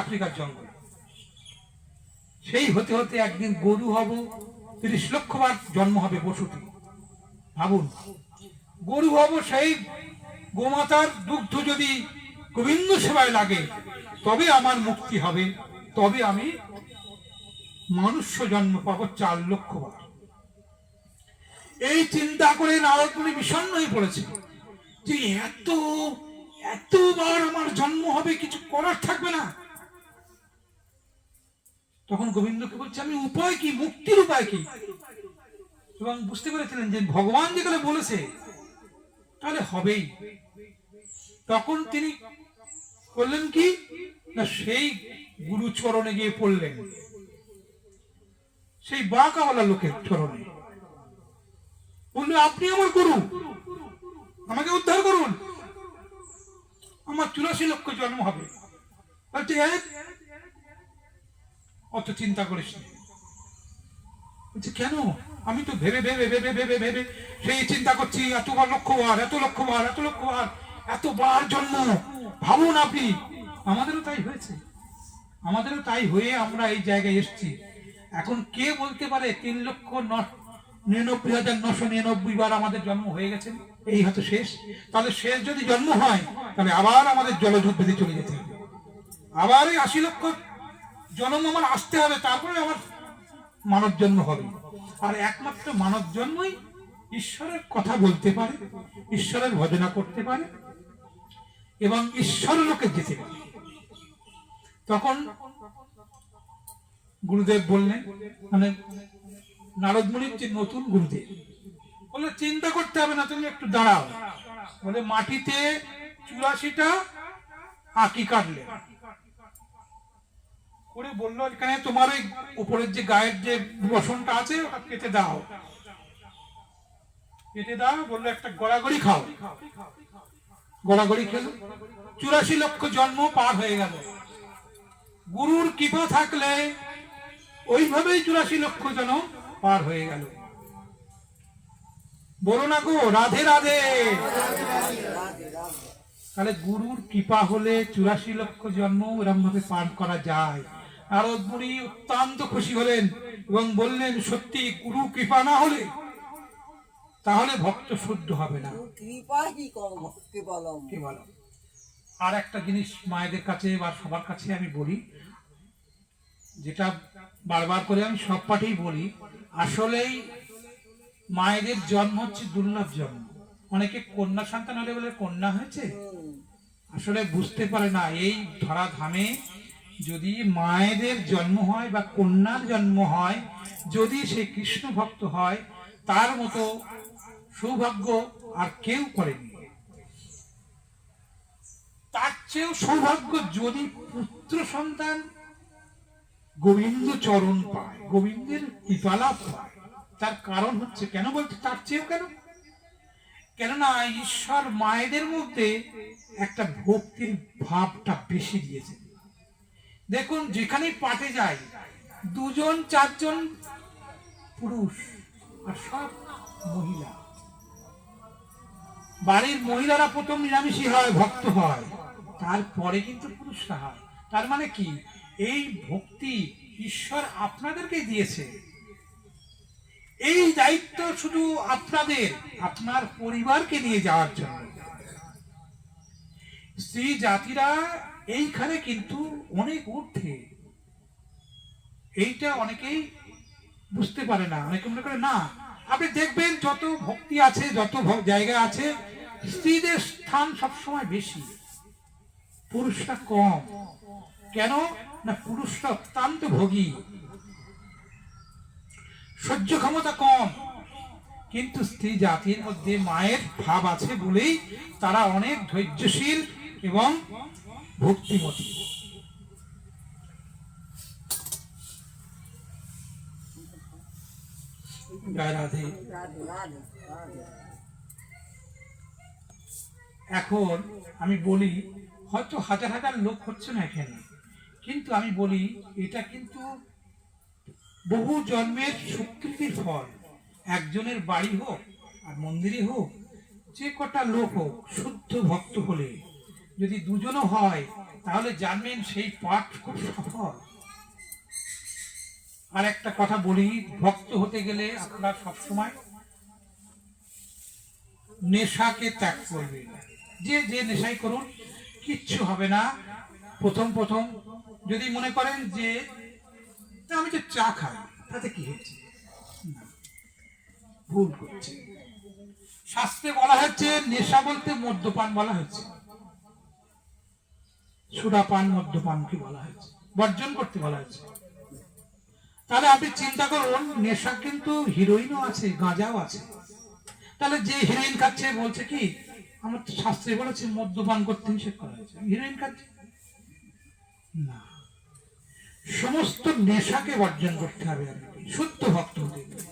আফ্রিকার জঙ্গলে। সেই হতে হতে একদিন গরু হব, 30 লক্ষ বার জন্ম হবে বসতি। ভাবুন, গরু হব, সেই গোমাতার দুগ্ধ যদি গোবিন্দ সেবায় লাগে তবে আমার মুক্তি হবে, তবে আমি মনুষ্য জন্ম পাবো 4 লক্ষ বার। এই চিন্তা করে নারদ মুনি বিষণ্ণ হয়ে পড়েছে যে এতবার আমার জন্ম হবে, কিছু করার থাকবে না। তখন গোবিন্দকে বলছে, আমি উপায় কি, মুক্তির উপায় কি? এবং বুঝতে পেরেছিলেন যে ভগবান যেগুলো বলেছে তাহলে হবেই। তখন তিনি করলেন কি না, সেই গুরু চরণে গিয়ে পড়লেন, সেই বাঁকাওয়ালা লোকের চরণে। বললো, আপনি আমার গুরু, আমাকে উদ্ধার করুন, আমার 84 লক্ষ জন্ম হবে। বলছে, অত চিন্তা করিস না। বলছে, কেন? আমি তো ভেবে ভেবে ভেবে ভেবে ভেবে সেই চিন্তা করছি, এতবার লক্ষ বার, এত লক্ষ বার, এত লক্ষ বার, এতবার জন্ম। ভাবুন আপনি, আমাদেরও তাই হয়েছে, আমাদেরও তাই হয়ে আমরা এই জায়গায় এসেছি। এখন কে বলতে পারে 3,99,999 বার আমাদের জন্ম হয়ে গেছে, এই হয়তো শেষ। তাহলে শেষ যদি জন্ম হয় তাহলে আবার আমাদের জলযুদ্ধ বেঁধে চলে যেতে হবে, আবার এই 80 লক্ষ জন্ম আমার আসতে হবে, তারপরে আমার মানব জন্ম হবে। আর একমাত্র মানব জন্মই ঈশ্বরের কথা বলতে পারে, ঈশ্বরের ভজনা করতে পারে এবং ঈশ্বর লোকে যেতে পারে। তখন গুরুদেব বললেন, মানে নারদ মুনির যে নতুন গুরুদেব বললে, চিন্তা করতে হবে না, তুমি একটু দাঁড়াও। বলে, মাটিতে 84টা আঁকি কাটলে করে বললো, এখানে তোমার ওই উপরের যে গায়ের যে বসনটা আছে ওটা কেটে দাও, কেটে দাও। বললো, একটা গড়াগড়ি খাও। গড়াগড়ি খেলো, 84 লক্ষ জন্ম পার হয়ে গেল। গুরুর কৃপা থাকলে ওইভাবেই 84 লক্ষ জন্ম পার হয়ে গেল। বলো না গো, রাধে রাধে। তাহলে গুরুর কৃপা হলে 84 লক্ষ জন্ম এরকম ভাবে পার করা যায়। নারদ মুনি অত্যন্ত খুশি হলেন এবং বললেন, সত্যি গুরু কৃপা না হলে তাহলে ভক্ত শুদ্ধ হবে না। আর একটা জিনিস মায়েদের কাছে বা সবার কাছে আমি বলি, যেটা বারবার করে আমি সব পাঠেই বলি, আসলেই মায়েদের জন্ম হচ্ছে দুর্লভ জন্ম। অনেকে কন্যা সন্তান হলে বলে কন্যা হয়েছে, আসলে বুঝতে পারে না এই ধরাধামে যদি মায়েদের জন্ম হয় বা কন্যার জন্ম হয়, যদি সে কৃষ্ণ ভক্ত হয়, তার মতো সৌভাগ্য আর কেউ করেনি। তার চেয়েও সৌভাগ্য যদি পুত্র সন্তান গোবিন্দ চরণ পায়, গোবিন্দের কৃপালাভ পায়। তার কারণ হচ্ছে, কেন বলতে তার চেয়েও কেন, কেননা ঈশ্বর মায়েদের মধ্যে একটা ভক্তির ভাবটা বেশি দিয়েছে। দেখুন, যেখানে পাঠে যায় 2-4জন পুরুষ আর সব মহিলা। বাড়ির মহিলারা প্রথম নিরামিষী হয়, ভক্ত হয়, তারপরে কিন্তু পুরুষরা হয়। তার মানে কি, এই ভক্তি ঈশ্বর আপনাদেরকে দিয়েছে। এই দায়িত্ব শুধু আপনাদের, আপনার পরিবারকে নিয়ে যাওয়ার জন্য। স্ত্রী জাতিরা এইখানে কিন্তু অনেক ঊর্ধ্বে, এইটা অনেকেই বুঝতে পারে না। অনেকে মনে করে না, আপনি দেখবেন যত ভক্তি আছে, যত জায়গা আছে, স্ত্রীদের স্থান সবসময় বেশি, পুরুষরা কম। কেন না, পুরুষরা অত্যন্ত ভোগী, সহ্য ক্ষমতা কম। কিন্তু স্ত্রী জাতির মধ্যে মায়ের ভাব আছে বলেই তারা অনেক ধৈর্যশীল এবং ভক্তিমতী। এখন আমি বলি, হয়তো হাজার হাজার লোক হচ্ছে না এখানে, কিন্তু আমি বলি এটা কিন্তু বহু জন্মের সুকৃতির ফল। একজনের বাড়ি হোক আর মন্দিরে হোক, যে কটা লোক হোক, শুদ্ধ ভক্ত হলে যদি দুজনও হয় তাহলে জানবেন সেই পাঠ খুব সফল। আর একটা কথা বলি, ভক্ত হতে গেলে আপনারা সবসময় নেশাকে ত্যাগ করবেন। যে যে নেশাই করুন কিচ্ছু হবে না। প্রথম প্রথম যদি মনে করেন যে আমি তো চা খাই, তাতে কি হচ্ছে, ভুল করছে। শাস্ত্রে বলা হচ্ছে নেশা বলতে মদ্যপান বলা হচ্ছে, সুরাপান মদ্যপানকে বলা হয়েছে, বর্জন করতে বলা হয়েছে। তাহলে আপনি চিন্তা করুন, নেশা কিন্তু হিরোইনও আছে, গাঁজাও আছে। তাহলে যে হিরোইন খাচ্ছে বলছে কি আমার শাস্ত্রে বলেছে মদ্যপান করতে নিষেধ করা হয়েছে, হিরোইন খাচ্ছে না। সমস্ত নেশাকে বর্জন করতে হবে আপনাকে শুদ্ধ ভক্ত হতে গেলে।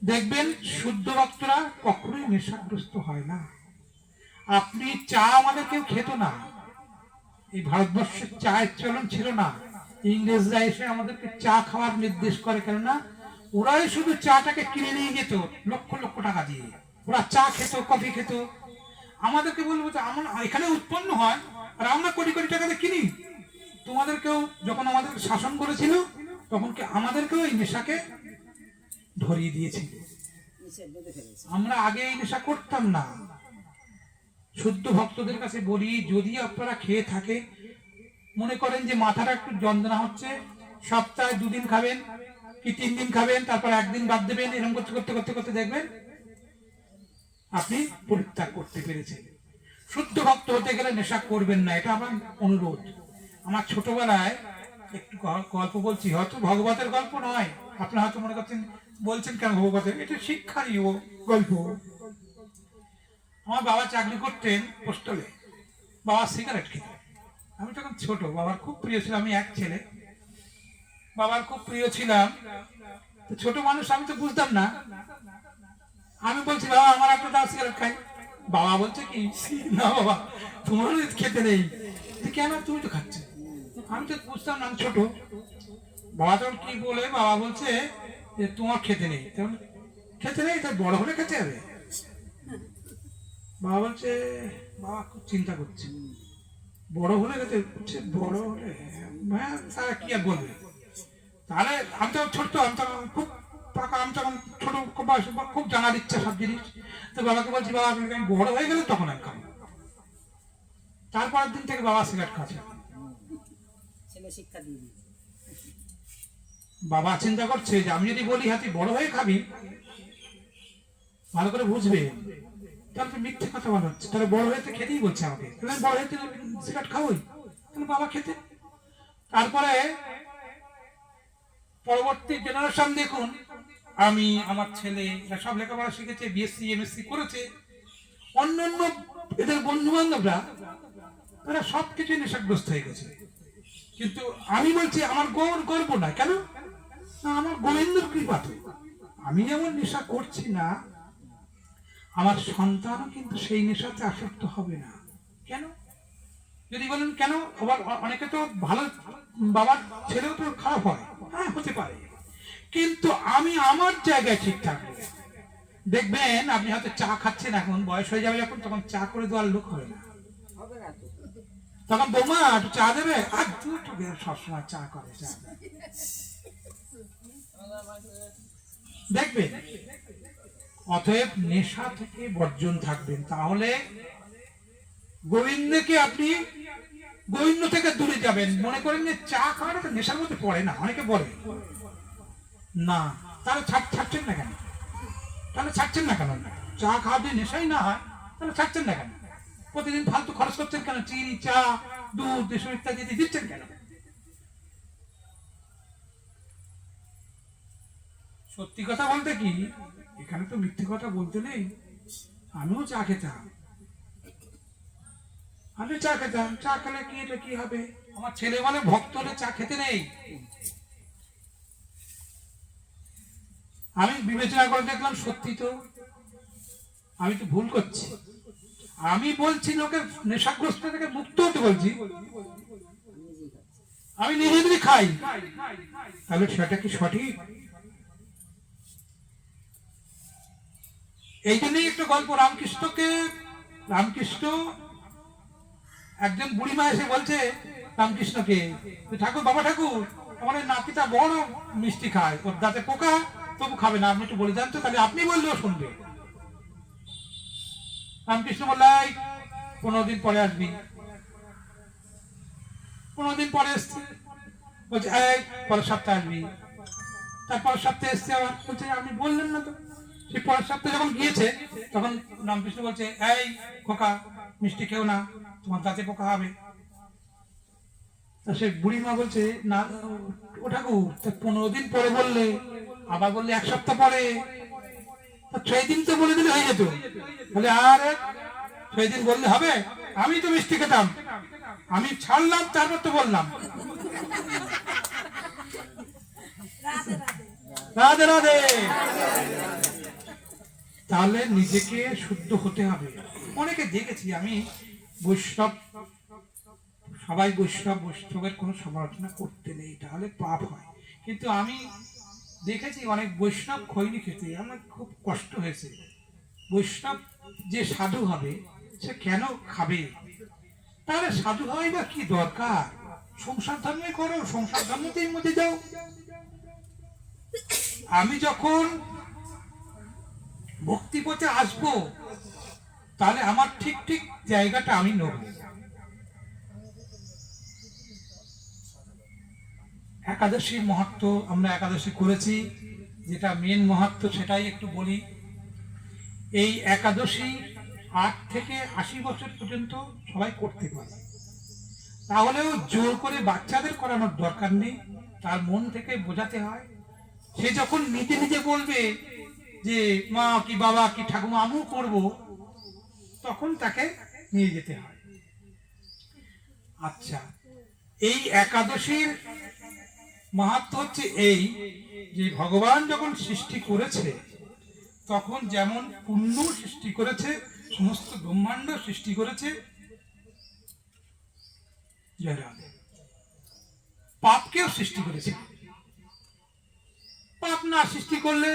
দেখবেন শুদ্ধ ভক্তরা কখনোই নেশাগ্রস্ত হয় না। আপনি চা আমাদের কেউ খেত না, এই ভারতবর্ষের চায়ের চলন ছিল না। ইংরেজরা এসে আমাদেরকে চা খাওয়ার নির্দেশ করে, কেননা ওরাই শুধু চাটাকে কিনে নিয়ে যেত লক্ষ লক্ষ টাকা দিয়ে। ওরা চা খেত, কফি খেত। আমাদেরকে বলবো যে আমার এখানে উৎপন্ন হয় আর আমরা কোটি কোটি টাকাতে কিনি। তোমাদেরকেও যখন আমাদের শাসন করেছিল তখন কি আমাদেরকেও এই নেশাকে ধরিয়ে দিয়েছিল। আমরা আগে এই নেশা করতাম না। শুদ্ধ ভক্তদের কাছে বলি, যদি আপনারা খেয়ে থাকে, মনে করেন যে মাথাটা একটু যন্ত্রণা হচ্ছে, সপ্তাহে 2 দিন খাবেন কি 3 দিন খাবেন, তারপর 1 দিন বাদ দেবেন, এরকম করতে করতে করতে করতে দেখবেন আপনি পরিত্যাগ করতে পেরেছেন। শুদ্ধ ভক্ত হতে গেলে নেশা করবেন না, এটা আমার অনুরোধ। আমার ছোটবেলায় একটু গল্প বলছি, হয়তো ভগবতের গল্প নয়, আপনারা হয়তো মনে করছেন বলছেন কেন ভগবতের, এটা শিক্ষারই গল্প। আমার বাবা চাকরি করতেন পোস্টালে, বাবা সিগারেট খেতেন। আমি তখন ছোট, বাবার খুব প্রিয় ছিলাম, আমি এক ছেলে, বাবার খুব প্রিয় ছিলাম। তো ছোট মানুষ, আমি তো বুঝতাম না। আমি বলছি বাবা আমার একটা দাও, সিগারেট খাই। বাবা বলছে কি না বাবা তোমার খেতে নেই। কেন, তুমি তো খাচ্ছ। আমি তো বুঝতাম না, আমি ছোট। বাবা তখন কি বলে, বাবা বলছে যে তোমার খেতে নেই। খেতে নেই তো বড় হলে খেতে হবে। বাবা বলছে, বাবা খুব চিন্তা করছে, বড় হলে খেতে হচ্ছে, বড় হলে হ্যাঁ তারা কি আর বলবে। তাহলে আমি তো ছোট্ট, আমি তো খুব পাকা, আমি তখন ছোট, খুব জানার ইচ্ছা সব জিনিস। তো বাবাকে বলছি বাবা আমি বড় হয়ে গেলে তখন আমি খাবো। তারপরের দিন থেকে বাবা সিগারেট খাচ্ছে। বাবা চিন্তা করছে যে আমি যদি বলি হ্যাঁ তুই বড় হয়ে খাবি, ভালো করে বুঝবে, তাহলে তো মিথ্যে কথা বলা হচ্ছে। তাহলে বড় হয়ে খেতেই বলছে আমাকে, তাহলে বড় হয়ে সিগারেট খাবোই। তাহলে বাবা খেতে। তারপরে পরবর্তী জেনারেশন দেখুন, আমি আমার ছেলে সব লেখাপড়া শিখেছে, বিএসসি এমএসসি করেছে। অন্য অন্য এদের বন্ধু বান্ধবরা তারা সবকিছু নেশাগ্রস্ত হয়ে গেছে। কিন্তু আমি বলছি আমার গর্ব না, কেন, আমার গোবিন্দর কৃপাতে আমি যেমন নেশা করছি না, আমার সন্তানও কিন্তু সেই নেশাতে আসক্ত হবে না। কেন, যদি বলেন কেন, আবার অনেকে তো ভালো বাবার ছেলেও তো খারাপ হয়, হ্যাঁ হতে পারে, কিন্তু আমি আমার জায়গায় ঠিক থাকবো। দেখবেন আপনি হয়তো চা খাচ্ছেন, এখন বয়স হয়ে যাবে যখন, তখন চা করে দেওয়ার লোক হবে না। তখন বৌমা একটু চা দেবে, আর দুটো সবসময় চা করে, চা দেখবেন। অতএব নেশা থেকে বর্জন থাকবেন, তাহলে গোবিন্দকে আপনি গোবিন্দ থেকে দূরে যাবেন। মনে করেন যে চা খাওয়াটা নেশার মধ্যে পড়ে না, অনেকে বলে না, তাহলে ছাড়ছেন না কেন, তাহলে ছাড়ছেন না কেন? চা খাওয়া যদি নেশাই না হয় তাহলে ছাড়ছেন না কেন? প্রতিদিন ফালতু খরচ করছেন কেন? চিনি, চা, দুধ এসব ইত্যাদি দিচ্ছেন কেন? সত্যি কথা বলতে কি, এখানে তো মিথ্যে কথা বলতে নেই। আমিও চা খেতাম, আমি চা খেতাম। চা খেলে কি এটা কি হবে? আমার ছেলে বলে ভক্ত হলে চা খেতে নেই। আমি বিবেচনা করে দেখলাম সত্যি তো, আমি তো ভুল করছি। আমি বলছি লোকের নেশাগ্রস্ত থেকে মুক্ত হতে বলছি, আমি নিজে যদি খাই, তাহলে সেটা কি সঠিক? এই জন্যই একটা গল্প, রামকৃষ্ণ একজন বুড়িমা এসে বলছে রামকৃষ্ণকে, ঠাকুর, বাবা ঠাকুর, আমার এই নাতিটা বড় মিষ্টি খায়, ওর দাঁতে পোকা, তবু খাবে না, আপনি একটু বলে দেন তো। তাহলে আপনি বললেও শুনবে। রামকৃষ্ণ বললাই 15 দিন পরে আসবি। 15 দিন পরে এসছে, বলছে এই পরের সপ্তাহে আসবি। তারপরের সপ্তাহে এসছে, আবার বলছে আপনি বললেন না তো। সেই পরের সপ্তাহে যখন গিয়েছে, তখন রামকৃষ্ণ বলছে এই খোকা, মিষ্টি খেও না, তোমার দাঁতে পোকা হবে। তা সে বুড়িমা বলছে না ও ঠাকুর, 15 দিন পরে বললে, আবার বললে 1 সপ্তাহ পরে, 6 দিন তো বলে দিলে হয়ে যেত। বলে আর 6 দিন বললে হবে? আমি তো মিষ্টি খেতাম, আমি ছাড়লাম, তারপর তো বললাম। রাধে রাধে। তাহলে নিজেকে শুদ্ধ হতে হবে। অনেকে দেখেছি আমি, বৈষ্ণব, সবাই বৈষ্ণব, বৈষ্ণবের কোনো সমালোচনা করতে নেই, তাহলে পাপ হয়। কিন্তু আমি দেখেছি অনেক বৈষ্ণব খৈনি খেতে, আমার খুব কষ্ট হয়েছে। বৈষ্ণব যে সাধু হবে, সে কেন খাবে? তাহলে সাধু হওয়াই বা কি দরকার? সংসার ধর্মে করো, সংসার ধর্মতেই মধ্যে যাও। আমি যখন ভক্তি পথে আসবো, তাহলে আমার ঠিক ঠিক জায়গাটা আমি নেব। একাদশীর মাহাত্ম্য, আমরা একাদশী করেছি, যেটা মেন মাহাত্ম্য সেটাই একটু বলি। এই একাদশী 8 থেকে 80 বছর পর্যন্ত সবাই করতে পারে, তাহলেও জোর করে বাচ্চাদের করানোর দরকার নেই, তার মন থেকে বোঝাতে হয়। সে যখন নিজে নিজে বলবে যে মা কি বাবা কি ঠাকুমা আমিও করব, তখন তাকে নিয়ে যেতে হয়। আচ্ছা, এই একাদশীর মাহাত্ম্য হচ্ছে এই যে ভগবান যখন সৃষ্টি করেছে, তখন যেমন পুণ্য সৃষ্টি করেছে, সমস্ত ব্রহ্মাণ্ড সৃষ্টি করেছে, পাপকেও সৃষ্টি করেছে। পাপ না সৃষ্টি করলে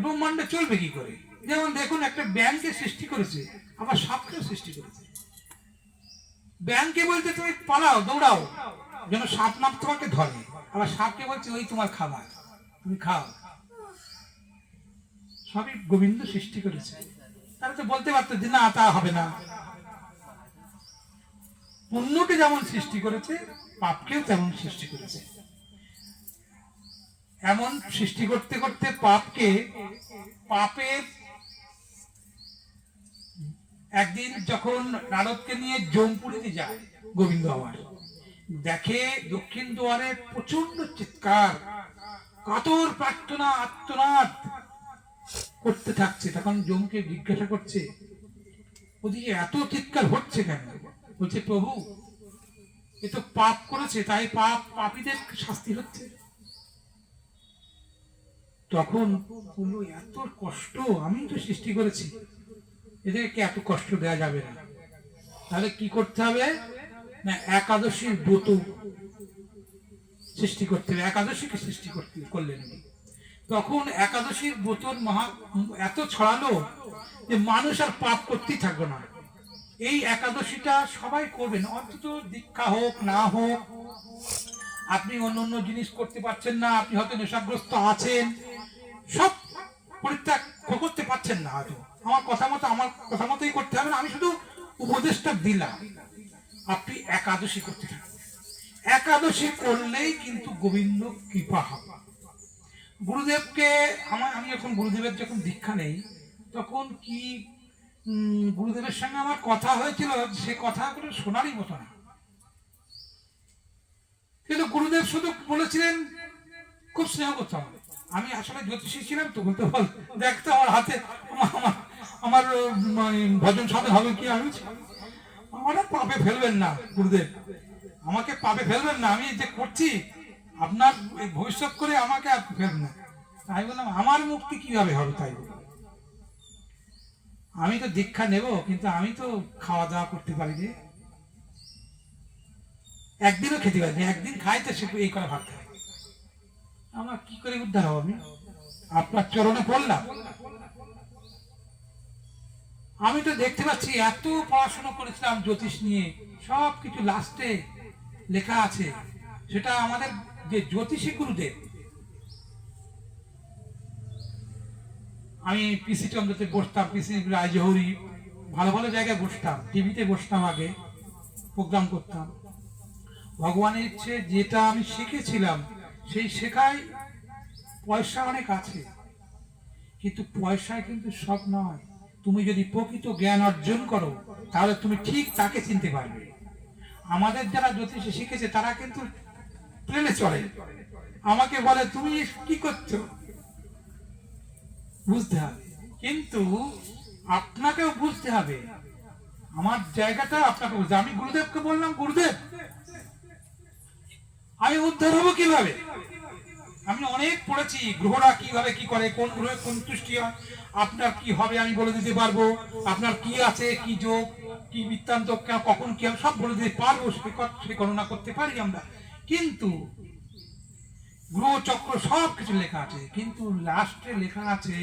ব্রহ্মাণ্ডে চলবে কি করে? যেমন দেখুন, একটা ব্যাংকে সৃষ্টি করেছে, আবার সাপকেও সৃষ্টি করেছে। ব্যাংকে বলতে তুমি পালাও, দৌড়াও, যেন সাপ নাম তোমাকে ধরে, আবার সাপকে বলছে ওই তোমার খাবার, তুমি খাও। সবই গোবিন্দ সৃষ্টি করেছে। তারা তো বলতে পারতো যে না তা হবে না। পুণ্যকে যেমন সৃষ্টি করেছে, পাপকেও তেমন সৃষ্টি করেছে। এমন সৃষ্টি করতে করতে পাপের একদিন যখন নারদকে নিয়ে জমপুরিতে যায় গোবিন্দ, আমার দেখে দক্ষিণ দুয়ারে প্রচন্ড চিৎকার, কাতর প্রার্থনা, আর্তনাদ করতে থাকছে। তখন যমকে জিজ্ঞাসা করছে, ওদিকে এত চিৎকার হচ্ছে কেন? বলছে প্রভু, এ তো পাপ করেছে, তাই পাপীদের শাস্তি হচ্ছে। তখন বললো এত কষ্ট আমি তো সৃষ্টি করেছি, এদেরকে এত কষ্ট দেওয়া যাবে না। তাহলে কি করতে হবে না, একাদশীর ব্রত সৃষ্টি করতে হবে। একাদশীকে সৃষ্টি করলেন। তখন একাদশীর ব্রতর এত ছড়ালো যে মানুষ আর পাপ করতেই থাকবে না। এই একাদশীটা সবাই করবেন, অন্তত দীক্ষা হোক না হোক। আপনি অন্য অন্য জিনিস করতে পারছেন না, আপনি হয়তো নেশাগ্রস্ত আছেন, সব পরিত্যাগ করতে পারছেন না, হয়তো আমার কথা মতোই করতে হবে না, আমি শুধু উপদেশটা দিলাম। আপনি একাদশী করতে থাকুন। একাদশী করলেই কিন্তু গোবিন্দ কৃপা হবে। গুরুদেবকে আমি যখন গুরুদেবের যখন দীক্ষা নেই, তখন কি গুরুদেবের সঙ্গে আমার কথা হয়েছিল, সে কথাগুলো শোনারই মতো না। কিন্তু গুরুদেব শুধু বলেছিলেন খুব স্নেহ করতে হবে। আমি আসলে জ্যোতিষী ছিলাম, তো বলতে বল দেখতে আমার হাতে আমার ভজন সাধন হবে কি, আমি আমার পাপে ফেলবেন না গুরুদেব, আমাকে পাপে ফেলবেন না, আমি যে করছি আপনার ভবিষ্যৎ করে আমাকে আর ফেলবেন না। তাই বললাম আমার মুক্তি কিভাবে হবে? তাই আমি তো দীক্ষা নেব, কিন্তু আমি তো খাওয়া দাওয়া করতে পারি যে, একদিনও খেতে পারি, একদিন খাই তো সে এই করে ভাত খাই, আমার কি করে উদ্ধার হবো? আমি আপনার চরণে পড়লাম, আমি তো দেখতে পাচ্ছি এত পড়াশোনা করেছিলাম জ্যোতিষ নিয়ে, সব কিছু লাস্টে লেখা আছে। সেটা আমাদের যে জ্যোতিষী গুরুদেব, আমি পিসি চন্দ্রতে বসতাম, পিসি রায়জহরি, ভালো ভালো জায়গায় বসতাম, টিভিতে বসতাম, আগে প্রোগ্রাম করতাম। ভগবানের ইচ্ছে যেটা আমি শিখেছিলাম সেই শেখায় পয়সা অনেক আছে, কিন্তু পয়সায় কিন্তু সব নয়। তুমি যদি প্রকৃত জ্ঞান অর্জন করো তাহলে তুমি ঠিক তাকে চিনতে পারবে। আমাদের যারা জ্যোতিষে শিখেছে তারা কিন্তু প্লেনে চলে, আমাকে বলে তুমি কি করছো, বুঝতে হবে। কিন্তু আপনাকেও বুঝতে হবে, আমার জায়গাটা আপনাকে বুঝতে। আমি গুরুদেবকে বললাম, গুরুদেব আমি উদ্ধার হবো কিভাবে? আমি অনেক পড়েছি গ্রহরা কিভাবে কি করে, কোন গ্রহে কোন সৃষ্টি হয়, আপনার কি হবে আমি বলে দিতে পারবো, আপনার কি আছে, কি যোগ, কি বৃত্তান্ত, কখন কি হবে সব বলে দিতে পারবো, সে গণনা করতে পারি আমরা। কিন্তু গ্রহ চক্র সব কিছু লেখা আছে, কিন্তু লাস্টে লেখা আছে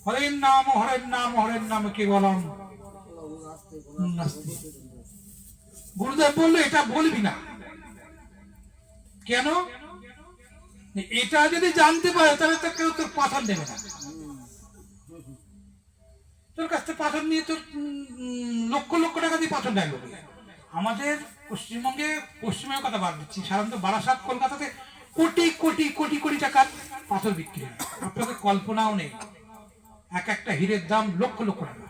হরের নাম হরের নাম হরের নাম কেবলম নাস্তি। গুরুদেব বললো এটা বলবি না। কেন? এটা যদি জানতে পারে তাহলে তো কেউ তোর পাথর দেবে না। তোর কাছ থেকে পাথর নিয়ে তোর লক্ষ লক্ষ টাকা দিয়ে পাথর নেয় লোকে। আমাদের পশ্চিমবঙ্গের কথা বাদ দিচ্ছি, সাধারণত বারাসাত কলকাতাতে কোটি কোটি কোটি কোটি টাকার পাথর বিক্রি হয়। আপনাদের কল্পনাও নেই, এক একটা হীরের দাম লক্ষ লক্ষ টাকা,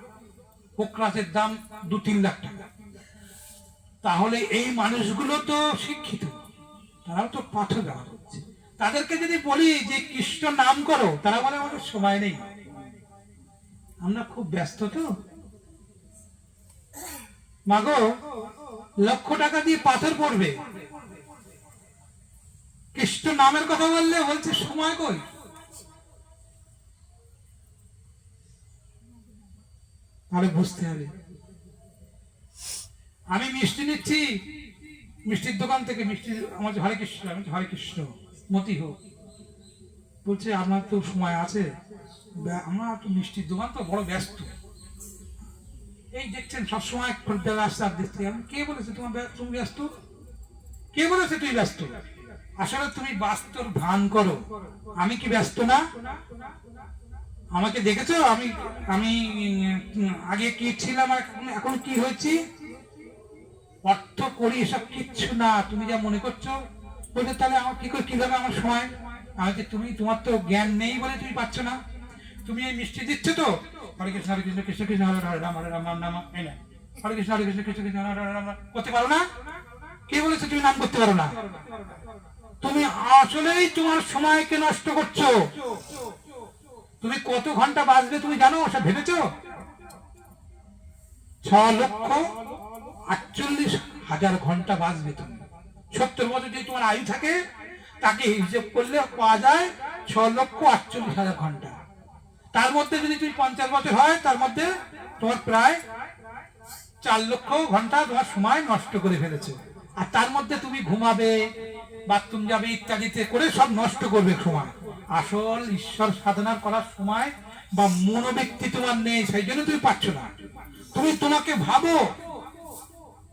পোকরাজের দাম 2-3 লাখ টাকা। তাহলে এই মানুষগুলো তো শিক্ষিত, তারাও তো পাথর ব্যবহার করছে। তাদেরকে যদি বলি যে কৃষ্ণ নাম করো, তারা বলে আমাদের সময় নেই, আমরা খুব ব্যস্ত। তো মাগো লক্ষ টাকা দিয়ে পাথর পড়বে, কৃষ্ণ নামের কথা বললে বলছে সময় কই। তাহলে বুঝতে হবে। আমি মিষ্টি নিচ্ছি মিষ্টির দোকান থেকে, মিষ্টি আমার হরে কৃষ্ণ, আমি হরে কৃষ্ণ মতি হোক, বলছে আপনার তো সময় আছে, আমরা তো মিষ্টির দোকান তো বড় ব্যস্ত, এই দেখছেন সবসময় রাস্তার দেখতে। আমি কে বলেছে তোমার তুমি ব্যস্ত? কে বলেছে তুই ব্যস্ত? আসলে তুমি বাস্তব ভান করো, আমি কি ব্যস্ত না? আমাকে দেখেছো আমি আমি আগে কি ছিলাম আর এখন কি হয়েছি? অর্থ করি এসব কিচ্ছু না, তুমি যা মনে করছো। বলতে তাহলে আমার কি করে, কিভাবে আমার সময়? আমাকে তুমি, তোমার তো জ্ঞান নেই বলে তুমি পাচ্ছ না। তুমি এই মিষ্টি দিচ্ছ তো, হরে কৃষ্ণ হরে কৃষ্ণ কৃষ্ণ কৃষ্ণ হরে হরে রাম হরে রাম রাম রাম, এই না হরে কৃষ্ণ হরে কৃষ্ণ কৃষ্ণ কৃষ্ণ হরে হরে রাম করতে পারো না? কে বলেছে তুমি নাম করতে পারো না? তুমি আসলেই তোমার সময়কে নষ্ট করছো। তুমি কত ঘন্টা বাঁচবে তুমি জানো? সব ভেবেছো? 6,48,000 ঘন্টা বাঁচবে তুমি। 70 বছর যদি তোমার আয়ু থাকে, তাকে হিসেব করলে পাওয়া যায় 6,48,000 ঘন্টা। তার মধ্যে যদি তুমি 50 বছর হয়, তার মধ্যে তোমার প্রায় 4 লক্ষ ঘন্টা তোমার সময় নষ্ট করে ফেলেছে। আর তার মধ্যে তুমি ঘুমাবে, বাথরুম যাবে, ইত্যাদিতে করে সব নষ্ট করবে সময়। আসল ঈশ্বর সাধনা করার সময় বা মনোব্যক্তি তোমার নেই, সেই জন্য তুমি পাচ্ছ না। তুমি তোমাকে ভাবো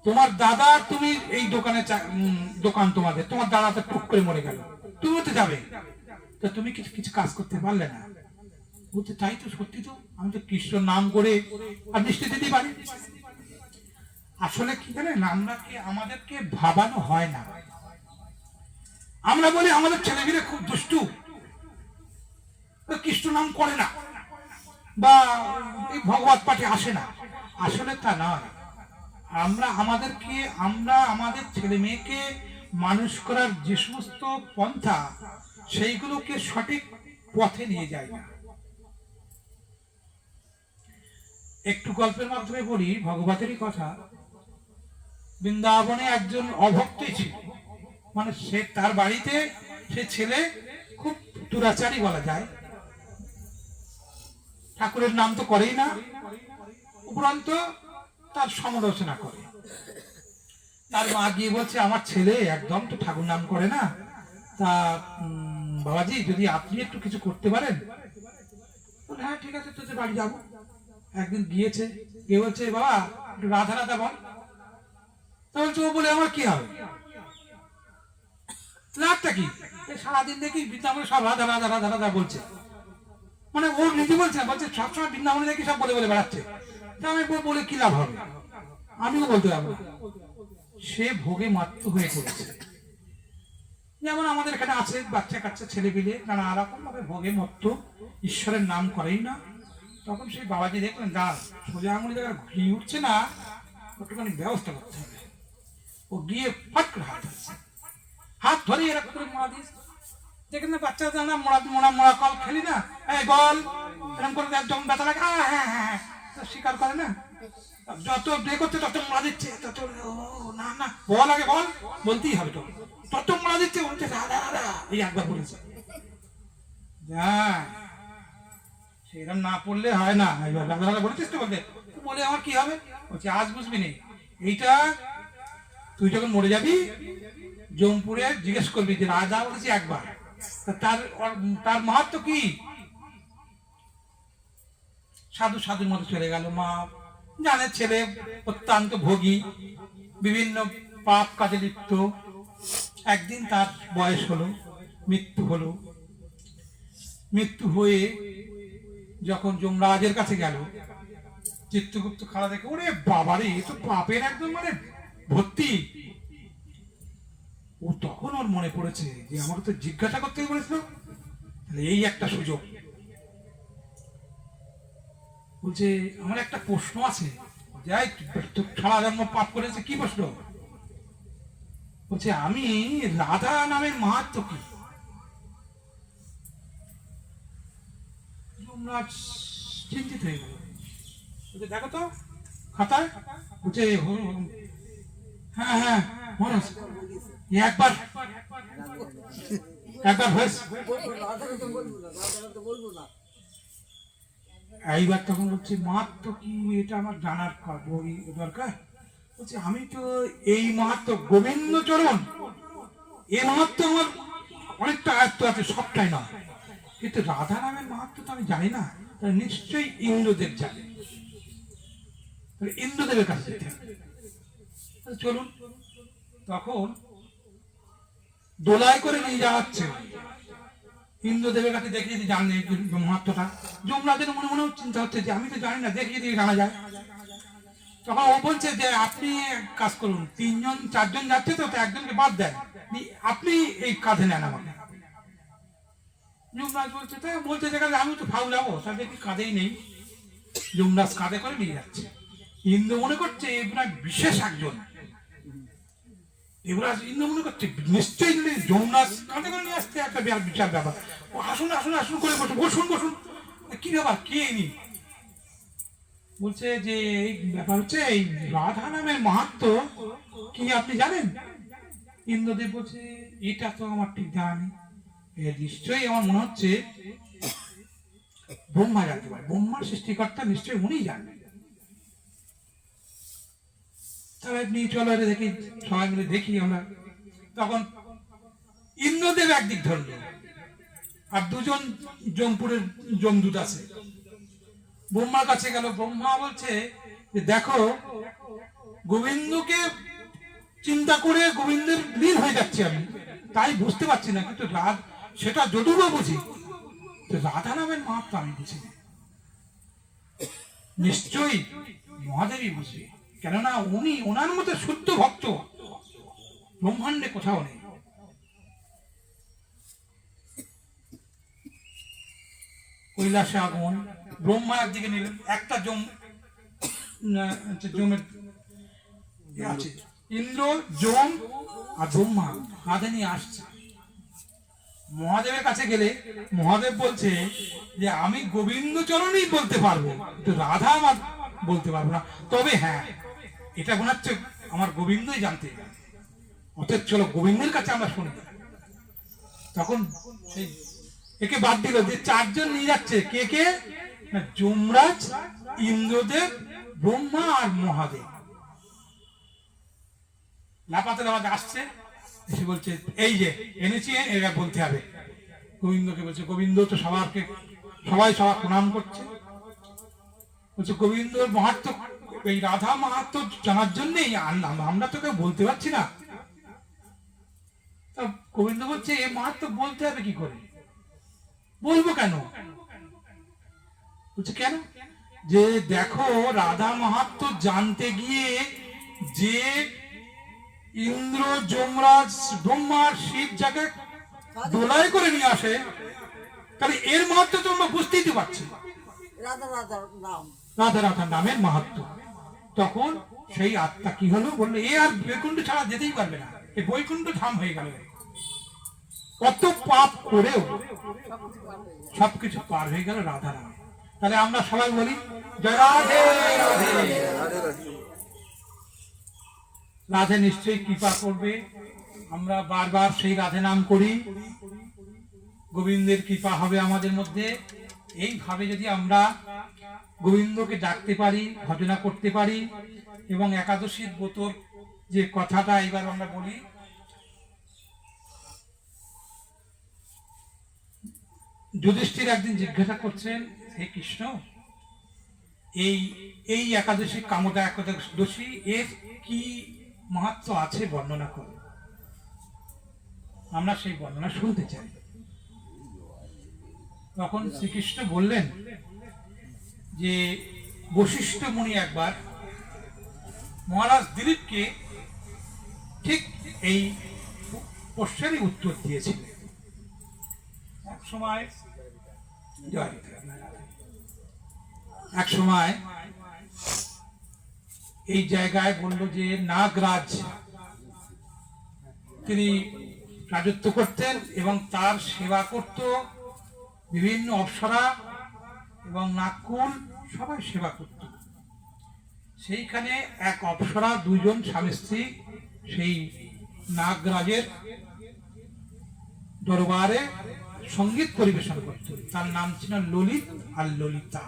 তোমার দাদা, তুমি এই দোকানে দোকান তোমাদের, তোমার দাদা তো টুক করে মরে গেল, তুমিও তো যাবে, তো তুমি কিছু কিছু কাজ করতে পারলে না। বলতে তাই তো, সত্যি তো, আমি তো কৃষ্ণ নাম করে আর মিষ্টি দিতে পারি। আসলে কি জানেন, আমাদেরকে ভাবানো হয় না। আমরা বলি আমাদের ছেলেমেয়েরা খুব দুষ্টু, কৃষ্ণ নাম করে না বা এই ভগবত পাঠে আসে না। আসলে তা নয়। আমরা আমাদের ছেলে মেয়েকে মানুষ করার যে সমস্ত পন্থা, সেইগুলোকে সঠিক পথে নিয়ে যায় না। একটু গল্পের মাধ্যমে বলি ভগবতেরই কথা। বৃন্দাবনে একজন অভক্তই ছিল, মানে সে তার বাড়িতে সে ছেলে খুব দুরাচারী বলা যায়, ঠাকুরের নাম তো করেই না, উপরন্ত তার সমালোচনা করে। তার মা গিয়ে বলছে আমার ছেলে একদম তো ঠাকুর নাম করে না, তা বাবাজি যদি আপনি একটু কিছু করতে পারেন। হ্যাঁ ঠিক আছে, তোদের বাড়ি যাবো। একদিন গিয়েছে, গিয়ে বলছে বাবা একটু রাধা রাধা বল। তা বলছে ও বলে আমার কি হবে, লাভটা কি? সারাদিন দেখি বৃন্দাবনে সব রাধা রাধা রাধা রাধা বলছে, মানে ও নিজে বলছে না, বলছে সবসময় বৃন্দাবনে দেখি সব বলে বলে বেড়াচ্ছে, তা আমি বলে কি লাভ হবে, আমিও বলতে পারবো না। সে ভোগে মাত্র হয়ে পড়েছে। যেমন আমাদের এখানে আছে বাচ্চা কাচ্চা ছেলে পিলে নানা রকম ভাবে ভোগে মত্ত, ঈশ্বরের নাম করেই না। তখন সেই বাবাজি দেখলেন দাঁড় সোজা আঙুলি জায়গায় ঘুরিয়ে উঠছে না, একটুখানি ব্যবস্থা করতে হবে। ও গিয়ে ফট করে হাত ধরে এরকম করে মোড়া দিস, দেখেন না বাচ্চা না মোড়া মোড়া মোড়া কল খেলি না, এই বল এরকম করে যখন ব্যথা লাগে হ্যাঁ হ্যাঁ হ্যাঁ স্বীকার করে না, যত বে করছে তত মোড়া দিচ্ছে, তত না না বল আগে বল, বলতেই হবে তো, তত মোড়া দিচ্ছে, বলছে রাধা রাধা, এই একবার বলেছে সেরকম না পড়লে হয় না। রাধা রাধা বলেছিস তো, বলতে বলে আমার কি হবে, বলছে আজ বুঝবি নি, এইটা তুই যখন মরে যাবি জমপুরে জিজ্ঞেস করবি যে রাজা বলেছি একবার, তার তার মাহাত্ম কি। সাধু সাধুর মতো চলে গেল। মা জানে ছেলে অত্যন্ত ভোগী, বিভিন্ন পাপ কাজে লিপ্ত। একদিন তার বয়স হলো, মৃত্যু হলো। মৃত্যু হয়ে যখন যমরাজের কাছে গেল, চিত্রগুপ্ত খাড়া দেখে ওরে বাবারে এ তো পাপের একদম মানে ভর্তি। ও তখন ওর মনে পড়েছে যে আমার তো জিজ্ঞাসা করতে বলেছিল, এই একটা সুযোগ। বলছে আমার একটা প্রশ্ন আছে, যাই সারা জন্ম পাপ করেছে, কি প্রশ্ন? বলছে আমি রাধা নামের মাহাত্ম কি? যমরাজ চিন্তিত হয়ে গেল, বলছে দেখো তো খাতায়। বলছে হ্যাঁ হ্যাঁ মানুষ একবার একবার হয়েছে। এইবার তখন বলছে মাহাত্ম কি, এটা আমার জানার দরকার। বলছে আমি তো এই মাহাত্ম গোবিন্দ চরণ, এই মাহাত্ম আমার অনেকটা আয়ত্ত আছে, সবটাই না, কিন্তু রাধা নামের মাহাত্ম তো আমি জানি না। নিশ্চয়ই ইন্দ্রদেব জানে, ইন্দ্রদেবের কাছে যেতে হবে। চলুন। তখন দোলায় করে নিয়ে যাওয়াচ্ছে, ইন্দ্রদেবের কাছে দেখিয়ে দিয়ে জানলে মাহাত্মটা। যমরাজের মনে মনে চিন্তা হচ্ছে যে আমি তো জানি না, দেখিয়ে দিয়ে জানা যায়। তখন ও বলছে যে আপনি কাজ করুন, 3জন 4জন যাচ্ছে তো একজনকে বাদ দেন, আপনি এই কাঁধে নেন আমাকে। যমরাজ বলছে তাই বলছে যেখানে আমি তো ফাউ যাবো, তা দেখি কাঁধেই নেই। যমরাজ কাঁধে করে নিয়ে যাচ্ছে। ইন্দ্র মনে করছে এবার বিশেষ একজন, যুবরাজ ইন্দ্র মনে করছে নিশ্চয়ই যদি যমরাজ কাঁধে করে নিয়ে আসতে একটা বিশাল ব্যাপার। ও আসুন আসুন আসুন করে বসুন বসুন বসুন, কি ব্যাপার কে ইনি? বলছে যে এই ব্যাপার হচ্ছে এই রাধা নামের মাহাত্ম কি আপনি জানেন? ইন্দ্রদেব বলছে এটা তো আমার ঠিক জানা নেই, নিশ্চয়ই আমার মনে হচ্ছে ব্রহ্মা জানতে পারে, ব্রহ্মার সৃষ্টিকর্তা নিশ্চয়ই উনি জানবেন। তাহলে আপনি চলো দেখি, সবাই মিলে দেখি আমরা। তখন ইন্দ্রদেব একদিক ধরল, আর 2জন জমপুরের যমদূত আছে, ব্রহ্মার কাছে গেল। ব্রহ্মা বলছে যে দেখো গোবিন্দকে চিন্তা করে গোবিন্দের লীন হয়ে যাচ্ছে আমি, তাই বুঝতে পারছি না, কিন্তু সেটা যদুও বুঝি, রাধা নামের মাহাত্ম আমি বুঝি, নিশ্চয়ই মহাদেবী বুঝবে, কেননা উনি ওনার মতো শুদ্ধ ভক্ত ব্রহ্মাণ্ডে কোথাও নেই। কৈলাসে আগমন, ব্রহ্মা একদিকে নিলেন, একটা জমের আছে, ইন্দ্র জম আর ব্রহ্মা কাঁধে নিয়ে আসছে। মহাদেবের কাছে গেলে মহাদেব বলছে যে আমি গোবিন্দ চরণই বলতে পারবো, কিন্তু রাধা আমার বলতে পারবো না, তবে হ্যাঁ এটা মনে হচ্ছে আমার গোবিন্দই জানতে, অতএব চলো গোবিন্দের কাছে আমরা শুনি। তখন সেই একে বাদ দিল, যে 4জন নিয়ে যাচ্ছে, কে কে? যমরাজ, ইন্দ্রদেব, ব্রহ্মা আর মহাদেব। লাপাতে লাপাতে আসছে, এসে বলছে এই যে এনেছি, এরা বলতে হবে। গোবিন্দকে বলছে, গোবিন্দ তো সবাই সবার প্রণাম করছে। বলছে গোবিন্দর মাহাত্ম্য, এই রাধা মাহাত্ম্য জানার জন্যই আনলাম, আমরা তোকে বলতে পারছি না। তা গোবিন্দ বলছে এ মাহাত্ম্য বলতে হবে কি করে, বলবো কেন? বলছে কেন? যে দেখো রাধা মাহাত্ম্য জানতে গিয়ে যে ইন্দ্র যমরাজ ব্রহ্মার শিব যাকে দোলাই করে নিয়ে আসে, তাহলে এর মাহাত্ম্য তো আমরা বুঝতেই তো পারছি, রাধা রাধা নামের মাহাত্ম্য। তখন সেই আত্মা কি হলো, বললো এ আর বৈকুণ্ঠ ছাড়া যেতেই পারবে না, এ বৈকুণ্ঠ ধাম হয়ে গেল। কত পাপ করেও সবকিছু পার হয়ে গেল রাধা নামে। তাহলে আমরা সবাই বলি জয় রাধে রাধে। রাধে নিশ্চয়ই কৃপা করবে, আমরা বারবার সেই রাধে নাম করি, গোবিন্দের কৃপা হবে আমাদের মধ্যে। এইভাবে যদি আমরা গোবিন্দকে ডাকতে পারি, ভজনা করতে পারি, এবং একাদশীর ব্রতর যে কথাটা এবার আমরা বলি, যুধিষ্ঠির একদিন জিজ্ঞাসা করছেন, হে কৃষ্ণ, এই এই একাদশী কামদা একাদশী এর কি মাহাত্ম্য আছে বর্ণনা করো। আমরা সেই বর্ণনা শুনতে চাই। তখন শ্রীকৃষ্ণ বললেন যে বশিষ্ঠ মুনি একবার মহারাজ দিলীপকে ঠিক এই প্রশ্নেরই উত্তর দিয়েছিলেন। এক সময় এই জায়গায় বলল যে নাগরাজ তিনি রাজত্ব করতেন এবং তার সেবা করত বিভিন্ন অপ্সরা এবং নাগকুল, সবাই সেবা করত। সেইখানে এক অপ্সরা, দুইজন স্বামী স্ত্রী সেই নাগরাজের দরবারে সঙ্গীত পরিবেশন করত। তার নাম ছিল ললিত আর ললিতা।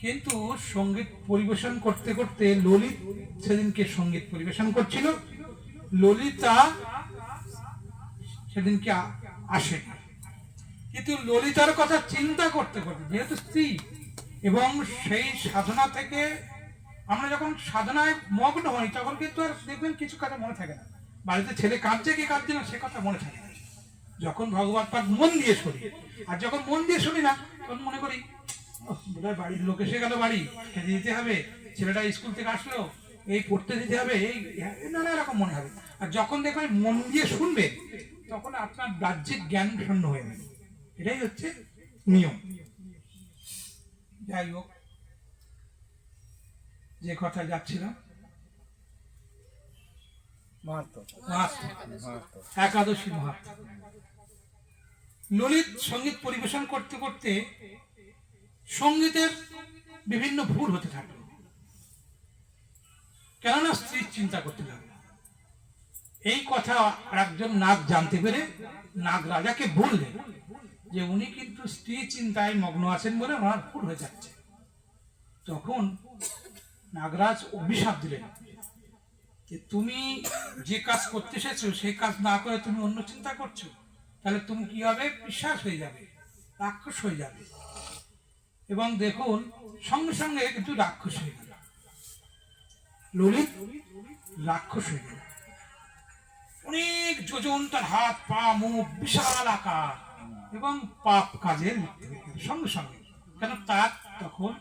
কিন্তু সঙ্গীত পরিবেশন করতে করতে ললিত সেদিনকে সঙ্গীত পরিবেশন করছিল, ললিতা সেদিনকে আসে। কিন্তু ললিতার কথা চিন্তা করতে করতে, যেহেতু স্ত্রী, এবং সেই সাধনা থেকে আমরা যখন সাধনায় মগ্ন হই তখন কিন্তু আর দেখবেন কিছু কথা মনে থাকে না। বাড়িতে ছেলে কাঁদছে কি কাঁদছে না সে কথা মনে থাকে না, যখন ভগবত পাঠ মন দিয়ে শুনি। আর যখন মন দিয়ে শুনি না তখন মনে করি বোধহয় বাড়ির লোক এসে গেল, বাড়ি খেতে দিতে হবে, ছেলেটা স্কুল থেকে আসলো, এই পড়তে দিতে হবে, এই নানা রকম মনে হবে। আর যখন দেখবেন মন দিয়ে শুনবে তখন আপনার বাহ্যিক জ্ঞান শূন্য হয়ে যাবে। এটাই হচ্ছে নিয়ম। যাই হোক, যে কথা যাচ্ছিলাম, একাদশী মাহাত্ম্য। ললিত সঙ্গীত পরিবেশন করতে করতে সঙ্গীতের বিভিন্ন ভুল হতে থাকলো, কেননা স্ত্রীর চিন্তা করতে লাগলো। এই কথা একজন নাগ জানতে পেরে নাগ রাজাকে বললেন যে উনি কিন্তু স্ত্রী চিন্তায় মগ্ন আছেন বলে ওনার ভুল হয়ে যাচ্ছে। তখন নাগরাজ অভিশাপ দিলেন যে তুমি যে কাজ করতে এসেছো সেই কাজ না করে তুমি অন্য চিন্তা করছো, তাহলে তুমি কি হবে, পিশাচ হয়ে যাবে, রাক্ষস হয়ে যাবে। এবং দেখুন সঙ্গে সঙ্গে কিন্তু রাক্ষস হয়ে গেল, ললিত রাক্ষস হয়ে গেল। অনেক যোজন তার হাত পা মুখ বিশাল আকার, এবং পাপ কাজে লিপ্ত হয়ে গেল সঙ্গে সঙ্গে। কেন, তার তখন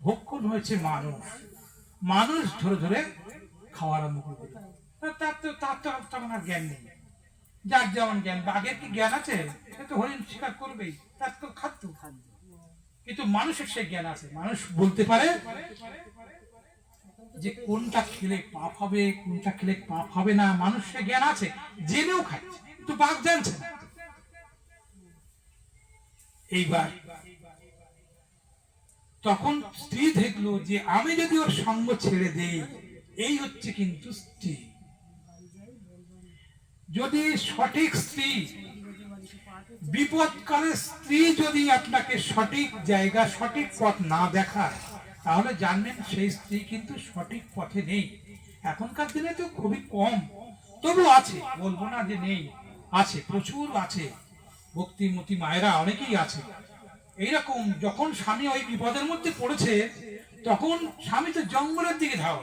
ভক্ষণ হয়েছে মানুষ, মানুষ ধরে ধরে খাওয়া আরম্ভ করে দিল। তার তো তখন আর জ্ঞান নেই, যার যেমন জ্ঞান। বাঘের কি জ্ঞান আছে? সে তো হরিণ শিকার করবেই, তার তো খাদ্য। কিন্তু মানুষের সেই জ্ঞান আছে, মানুষ বলতে পারে যে কোনটা খেলে পাপ হবে, কোনটা খেলে পাপ হবে না। মানুষের জ্ঞান আছে, জেনেও খাচ্ছে, কিন্তু বাঘ জানছে না। এইবার তখন স্ত্রী দেখলো যে আমি যদি ওর সঙ্গ ছেড়ে দেই, এই হচ্ছে কিন্তু স্ত্রী। যদি সঠিক স্ত্রী, বিপদকালে স্ত্রী যদি আপনাকে সঠিক জায়গা সঠিক পথ না দেখায়, তাহলে জানবেন সেই স্ত্রী কিন্তু সঠিক পথে নেই। এখনকার দিনে তো খুবই কম, তবু আছে, বলবো না যে নেই, আছে, প্রচুর আছে। ভক্তিমতী মায়েরা অনেকেই আছে, এইরকম যখন স্বামী ওই বিপদের মধ্যে পড়েছে, তখন স্বামী তো জঙ্গলের দিকে ধাও।